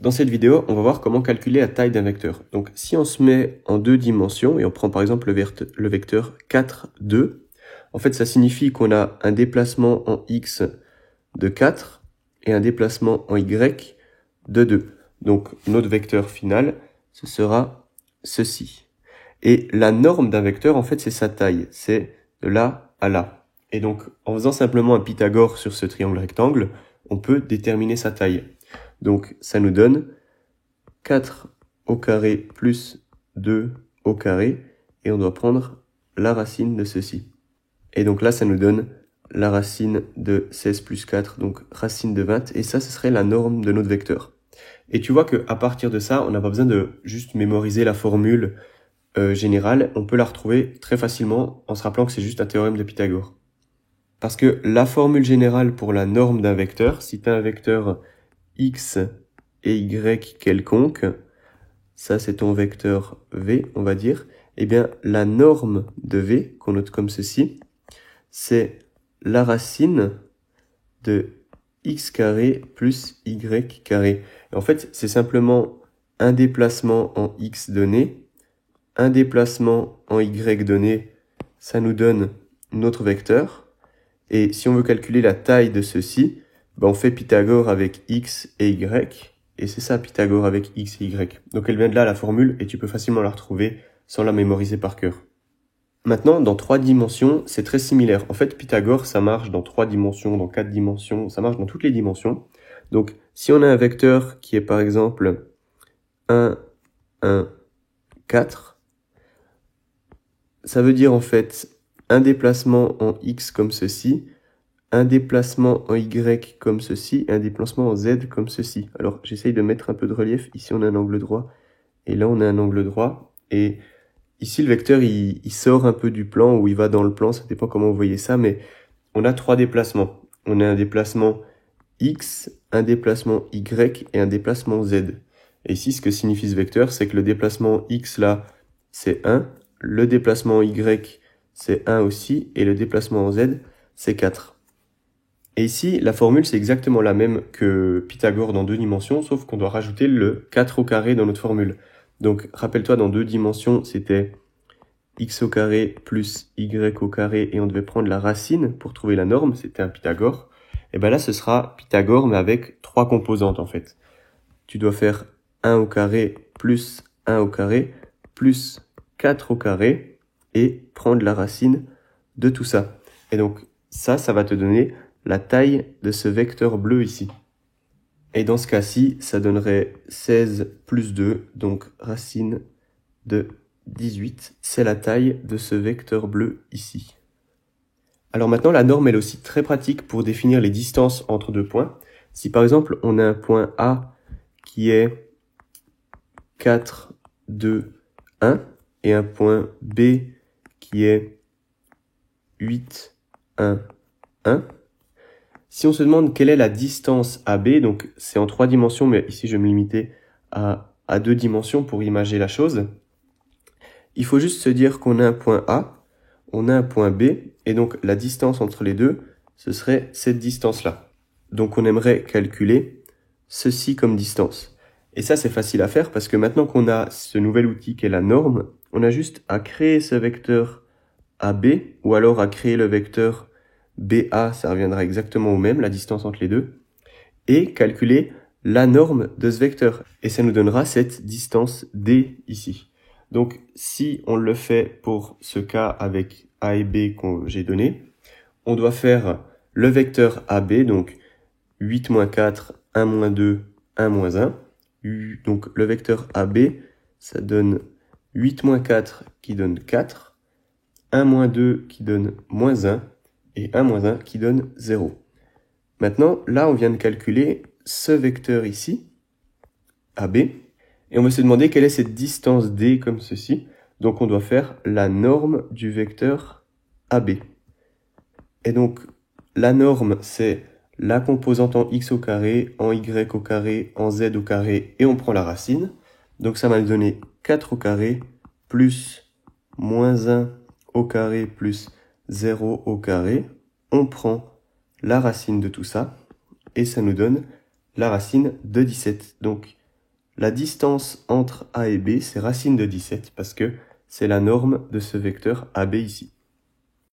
Dans cette vidéo, on va voir comment calculer la taille d'un vecteur. Donc si on se met en deux dimensions et on prend par exemple le vecteur 4, 2, en fait ça signifie qu'on a un déplacement en x de 4 et un déplacement en y de 2. Donc notre vecteur final, ce sera ceci. Et la norme d'un vecteur, en fait, c'est sa taille. C'est de là à là. Et donc, en faisant simplement un Pythagore sur ce triangle rectangle, on peut déterminer sa taille. Donc, ça nous donne 4 au carré plus 2 au carré. Et on doit prendre la racine de ceci. Et donc là, ça nous donne la racine de 16 plus 4, donc racine de 20. Et ça, ce serait la norme de notre vecteur. Et tu vois qu'à partir de ça, on n'a pas besoin de juste mémoriser la formule générale. On peut la retrouver très facilement en se rappelant que c'est juste un théorème de Pythagore. Parce que la formule générale pour la norme d'un vecteur, si tu as un vecteur x et y quelconque, ça c'est ton vecteur v, on va dire, eh bien la norme de v, qu'on note comme ceci, c'est la racine de x carré plus y carré. Et en fait, c'est simplement un déplacement en x donné, un déplacement en y donné, ça nous donne notre vecteur. Et si on veut calculer la taille de ceci, ben on fait Pythagore avec x et y. Et c'est ça, Pythagore avec x et y. Donc elle vient de là, la formule, et tu peux facilement la retrouver sans la mémoriser par cœur. Maintenant, dans 3 dimensions, c'est très similaire. En fait, Pythagore, ça marche dans 3 dimensions, dans 4 dimensions, ça marche dans toutes les dimensions. Donc, si on a un vecteur qui est par exemple 1, 1, 4, ça veut dire en fait un déplacement en x comme ceci, un déplacement en y comme ceci, et un déplacement en z comme ceci. Alors, j'essaye de mettre un peu de relief. Ici, on a un angle droit, et là, on a un angle droit, et ici, le vecteur, il sort un peu du plan, ou il va dans le plan, ça dépend comment vous voyez ça, mais on a 3 déplacements. On a un déplacement x, un déplacement y et un déplacement z. Et ici, ce que signifie ce vecteur, c'est que le déplacement x là, c'est 1, le déplacement y, c'est 1 aussi, et le déplacement en z, c'est 4. Et ici, la formule, c'est exactement la même que Pythagore dans 2 dimensions, sauf qu'on doit rajouter le 4 au carré dans notre formule. Donc, rappelle-toi, dans 2 dimensions, c'était x au carré plus y au carré, et on devait prendre la racine pour trouver la norme, c'était un Pythagore. Et ben là, ce sera Pythagore, mais avec 3 composantes, en fait. Tu dois faire 1 au carré plus 1 au carré plus 4 au carré, et prendre la racine de tout ça. Et donc, ça va te donner la taille de ce vecteur bleu ici. Et dans ce cas-ci, ça donnerait 16 plus 2, donc racine de 18. C'est la taille de ce vecteur bleu ici. Alors maintenant, la norme elle est aussi très pratique pour définir les distances entre deux points. Si par exemple, on a un point A qui est 4, 2, 1, et un point B qui est 8, 1, 1, si on se demande quelle est la distance AB, donc c'est en 3 dimensions, mais ici je vais me limiter à 2 dimensions pour imager la chose, il faut juste se dire qu'on a un point A, on a un point B, et donc la distance entre les deux, ce serait cette distance-là. Donc on aimerait calculer ceci comme distance. Et ça c'est facile à faire parce que maintenant qu'on a ce nouvel outil qui est la norme, on a juste à créer ce vecteur AB, ou alors à créer le vecteur BA, ça reviendra exactement au même, la distance entre les deux, et calculer la norme de ce vecteur. Et ça nous donnera cette distance D ici. Donc, si on le fait pour ce cas avec A et B que j'ai donné, on doit faire le vecteur AB, donc 8 moins 4, 1 moins 2, 1 moins 1. Donc, le vecteur AB, ça donne 8 moins 4 qui donne 4, 1 moins 2 qui donne moins 1, et 1 moins 1 qui donne 0. Maintenant, là, on vient de calculer ce vecteur ici, AB, et on va se demander quelle est cette distance D comme ceci. Donc, on doit faire la norme du vecteur AB. Et donc, la norme, c'est la composante en x au carré, en y au carré, en z au carré, et on prend la racine. Donc, ça va nous donner 4 au carré plus moins 1 au carré plus 0 au carré, on prend la racine de tout ça, et ça nous donne la racine de 17. Donc, La distance entre A et B, c'est racine de 17 parce que c'est la norme de ce vecteur AB ici.